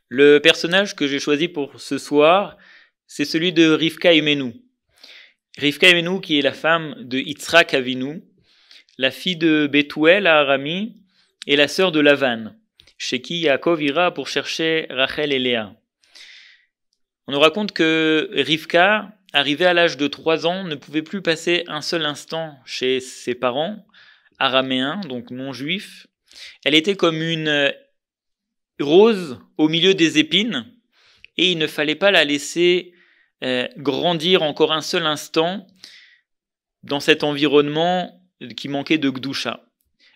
Le personnage que j'ai choisi pour ce soir, c'est celui de Rivka Imenu. Rivka Imenu qui est la femme de Yitzhak Avinu, la fille de Bethuel à Arami et la sœur de Lavan, chez qui Yaakov ira pour chercher Rachel et Léa. On nous raconte que Rivka, arrivée à l'âge de 3 ans, ne pouvait plus passer un seul instant chez ses parents, araméens, donc non juifs. Elle était comme une rose au milieu des épines, et il ne fallait pas la laisser grandir encore un seul instant dans cet environnement qui manquait de Gdusha.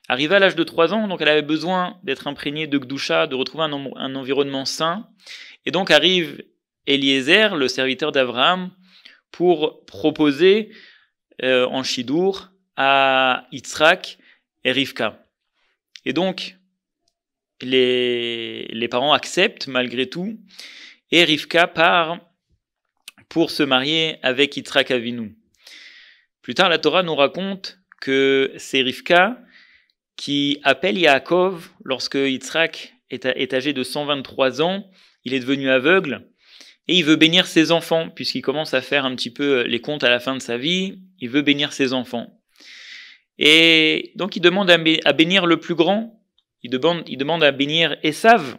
Arrivée à l'âge de 3 ans, donc elle avait besoin d'être imprégnée de Gdusha, de retrouver un environnement sain, et donc arrive Eliezer, le serviteur d'Abraham, pour proposer en Shidour à Yitzhak et Rivka. Et donc, les parents acceptent malgré tout, et Rivka part pour se marier avec Yitzhak Avinu. Plus tard, la Torah nous raconte que c'est Rivka qui appelle Yaakov lorsque Yitzhak est âgé de 123 ans, il est devenu aveugle, et il veut bénir ses enfants, puisqu'il commence à faire un petit peu les comptes à la fin de sa vie, il veut bénir ses enfants. Et donc il demande à bénir le plus grand, il demande à bénir Esav.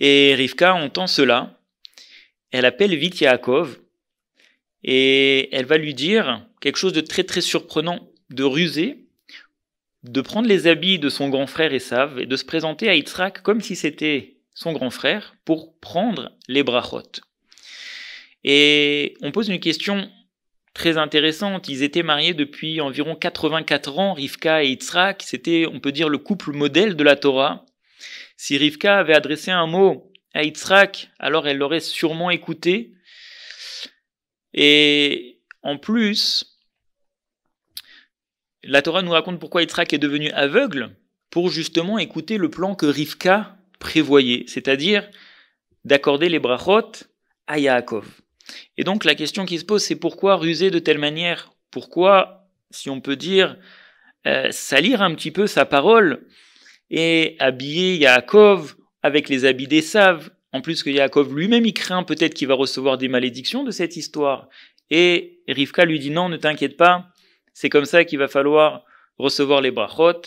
Et Rivka entend cela, elle appelle vite Yaakov, et elle va lui dire quelque chose de très très surprenant, de ruser, de prendre les habits de son grand frère Esav et de se présenter à Yitzhak comme si c'était son grand frère pour prendre les brachot. Et on pose une question très intéressante. Ils étaient mariés depuis environ 84 ans, Rivka et Yitzhak. C'était, on peut dire, le couple modèle de la Torah. Si Rivka avait adressé un mot à Yitzhak, alors elle l'aurait sûrement écouté. Et en plus, la Torah nous raconte pourquoi Yitzhak est devenu aveugle, pour justement écouter le plan que Rivka prévoyait, c'est-à-dire d'accorder les brachot à Yaakov. Et donc la question qui se pose, c'est pourquoi ruser de telle manière? Pourquoi, si on peut dire, salir un petit peu sa parole et habiller Yaakov avec les habits d'Esav? En plus que Yaakov lui-même, il craint peut-être qu'il va recevoir des malédictions de cette histoire. Et Rivka lui dit non, ne t'inquiète pas, c'est comme ça qu'il va falloir recevoir les brachot.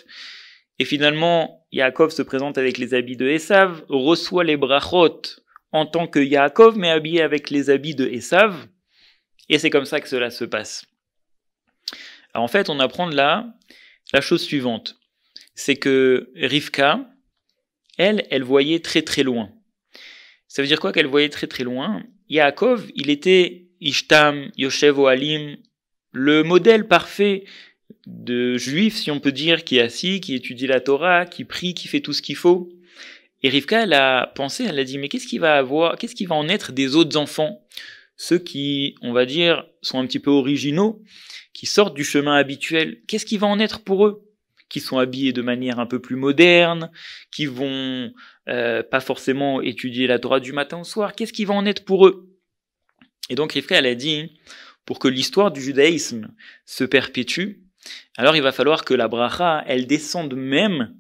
Et finalement, Yaakov se présente avec les habits de Esav, reçoit les brachot en tant que Yaakov, mais habillé avec les habits de Esav. Et c'est comme ça que cela se passe. Alors en fait, on apprend de là la chose suivante. C'est que Rivka, elle voyait très très loin. Ça veut dire quoi qu'elle voyait très très loin? Yaakov, il était Ishtam, Yoshev Ohalim, le modèle parfait de juif, si on peut dire, qui est assis, qui étudie la Torah, qui prie, qui fait tout ce qu'il faut. Et Rivka, elle a pensé, elle a dit, mais qu'est-ce qui va en être des autres enfants? Ceux qui, on va dire, sont un petit peu originaux, qui sortent du chemin habituel. Qu'est-ce qui va en être pour eux? Qui sont habillés de manière un peu plus moderne, qui vont pas forcément étudier la Torah du matin au soir. Qu'est-ce qui va en être pour eux? Et donc Rivka, elle a dit, pour que l'histoire du judaïsme se perpétue, alors il va falloir que la bracha, elle descende même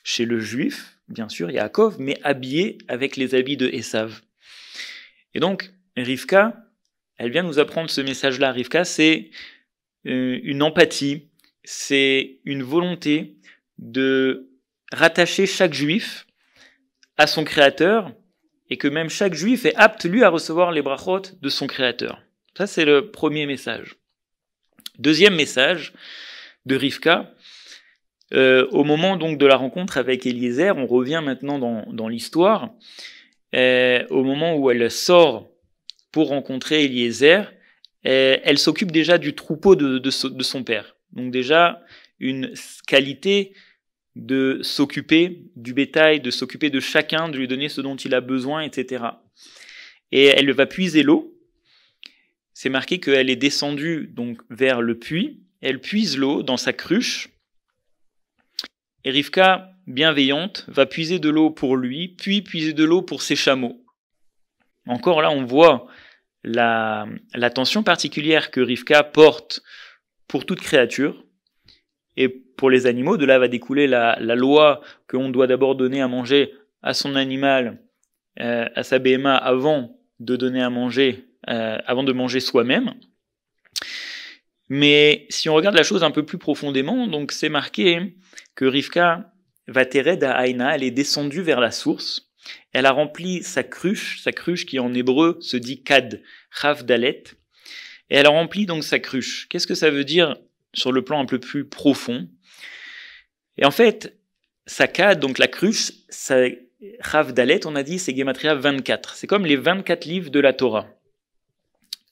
chez le juif, bien sûr, Yaakov, mais habillé avec les habits de Esav. Et donc, Rivka, elle vient nous apprendre ce message-là. Rivka, c'est une empathie, c'est une volonté de rattacher chaque juif à son créateur, et que même chaque juif est apte, lui, à recevoir les brachot de son créateur. Ça, c'est le premier message. Deuxième message de Rivka, au moment donc de la rencontre avec Eliezer, on revient maintenant dans l'histoire, au moment où elle sort pour rencontrer Eliezer, elle s'occupe déjà du troupeau de son père. Donc déjà, une qualité de s'occuper du bétail, de s'occuper de chacun, de lui donner ce dont il a besoin, etc. Et elle va puiser l'eau. C'est marqué qu'elle est descendue donc vers le puits. Elle puise l'eau dans sa cruche. Et Rivka, bienveillante, va puiser de l'eau pour lui, puis puiser de l'eau pour ses chameaux. Encore là, on voit l'attention particulière que Rivka porte pour toute créature. Et pour les animaux, de là va découler la loi qu'on doit d'abord donner à manger à son animal, à sa BMA, avant de donner à manger, avant de manger soi-même. Mais si on regarde la chose un peu plus profondément, donc c'est marqué que Rivka va tered à Aïna, elle est descendue vers la source, elle a rempli sa cruche qui en hébreu se dit kad, chav dalet, et elle a rempli donc sa cruche. Qu'est-ce que ça veut dire sur le plan un peu plus profond? Et en fait, sa kad, donc la cruche, sa chav dalet, on a dit, c'est Gematria 24. C'est comme les 24 livres de la Torah.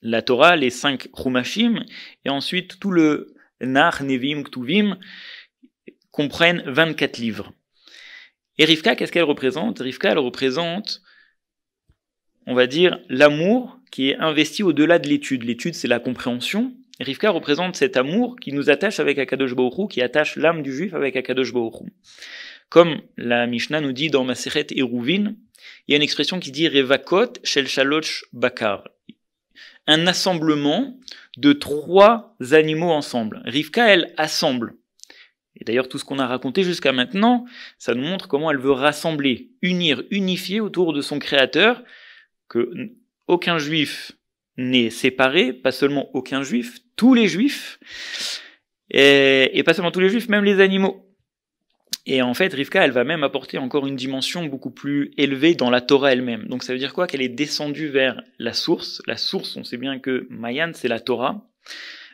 La Torah, les 5 Chumashim, et ensuite tout le Nar, Nevim, Ktuvim, comprennent 24 livres. Et Rivka, qu'est-ce qu'elle représente? Rivka, elle représente, on va dire, l'amour qui est investi au-delà de l'étude. L'étude, c'est la compréhension. Et Rivka représente cet amour qui nous attache avec Akadosh Baruch Hu, qui attache l'âme du juif avec Akadosh Baruch Hu. Comme la Mishnah nous dit dans Masechet Eruvin, il y a une expression qui dit Revakot shel shalosh bakar. Un assemblement de 3 animaux ensemble. Rivka, elle assemble. Et d'ailleurs, tout ce qu'on a raconté jusqu'à maintenant, ça nous montre comment elle veut rassembler, unir, unifier autour de son créateur, que aucun juif n'est séparé, pas seulement aucun juif, tous les juifs, et pas seulement tous les juifs, même les animaux. Et en fait, Rivka, elle va même apporter encore une dimension beaucoup plus élevée dans la Torah elle-même. Donc ça veut dire quoi? Qu'elle est descendue vers la source. La source, on sait bien que Mayan, c'est la Torah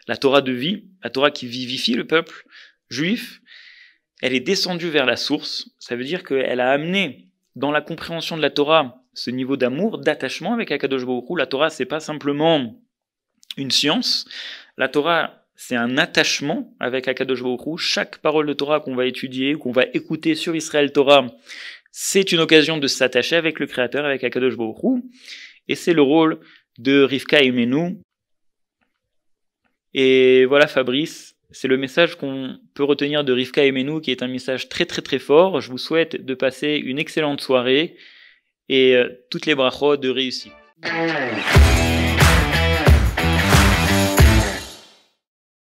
de vie, la Torah qui vivifie le peuple juif. Elle est descendue vers la source. Ça veut dire qu'elle a amené dans la compréhension de la Torah ce niveau d'amour, d'attachement avec Akadosh Baruch Hu. La Torah, c'est pas simplement une science. La Torah, c'est un attachement avec Akadosh Baruch Hu. Chaque parole de Torah qu'on va étudier, qu'on va écouter sur Israël Torah, c'est une occasion de s'attacher avec le Créateur, avec Akadosh Baruch Hu. Et c'est le rôle de Rivka Imenu. Et voilà, Fabrice, c'est le message qu'on peut retenir de Rivka Imenu, qui est un message très très très fort. Je vous souhaite de passer une excellente soirée et toutes les brachot de réussite.